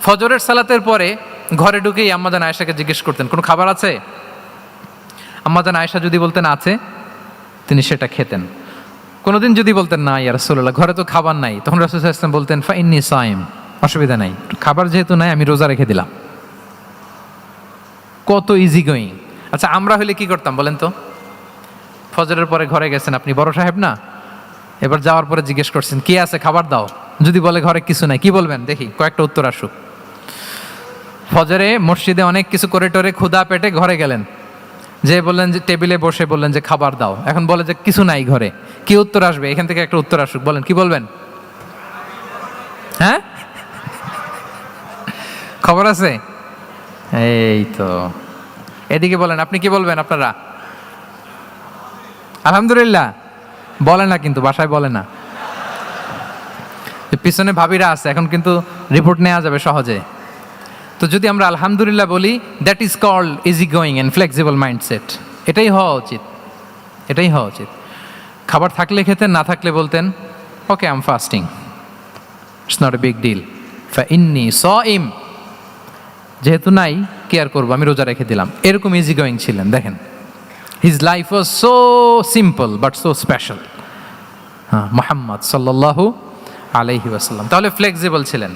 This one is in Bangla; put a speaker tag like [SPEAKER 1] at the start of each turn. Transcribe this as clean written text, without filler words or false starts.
[SPEAKER 1] ফজরের সালাতের পরে ঘরে ঢুকেই আম্মাজান আয়েশাকে জিজ্ঞেস করতেন কোনো খাবার আছে? আম্মাজান আয়েশা যদি বলতেন আছে, তিনি সেটা খেতেন। কোনোদিন যদি বলতেন না ইয়া রাসূলুল্লাহ ঘরে তো খাবার নাই, তখন রাসূল সাল্লাল্লাহু আলাইহি ওয়াসাল্লাম বলতেন ফাইন্নী সাইম, অসুবিধা নাই, খাবার যেহেতু নাই আমি রোজা রেখে দিলাম। কত ইজি গোয়িং। আচ্ছা আমরা হলে কি করতাম বলেন তো? ফজরের পরে ঘরে গেছেন, আপনি বড় সাহেব না, এবার যাওয়ার পরে জিজ্ঞেস করছেন কি আছে খাবার দাও, যদি বলে ঘরে কিছু নাই, কি বলবেন দেখি, কয়েকটা উত্তর আসুক। ফজরে মসজিদে অনেক কিছু করে টোরে ক্ষুধা পেটে ঘরে গেলেন, যে বললেন যে টেবিলে বসে বললেন যে খাবার দাও, এখন বলে যে কিছু নাই ঘরে, কি উত্তর আসবে? এখান থেকে একটা উত্তর আসুক, বলেন কি বলবেন? হ্যাঁ খবর আছে, এই তো। এদিকে বলেন আপনি কি বলবেন? আপনারা আলহামদুলিল্লাহ বলে না, কিন্তু বাসায় বলে না। পিছনে ভাবিরা আছে, এখন কিন্তু রিপোর্ট নেওয়া যাবে সহজে। তো যদি আমরা আলহামদুলিল্লাহ বলি, that is called easy going and flexible mindset. এটাই হওয়া উচিত, এটাই হওয়া উচিত। খাবার থাকলে খেতেন, না থাকলে বলতেন okay I am fasting, it's not a big deal, ফাইন্নী সাইম, যেহেতু নাই কি আর করবো, আমি রোজা রেখে দিলাম। এরকম ইজি গোয়িং ছিলেন। দেখেন his life was so simple but so special. হ্যাঁ, মুহাম্মদ সাল্লাল্লাহু আলাইহি ওয়াসাল্লাম তাহলে ফ্লেক্সিবল ছিলেন।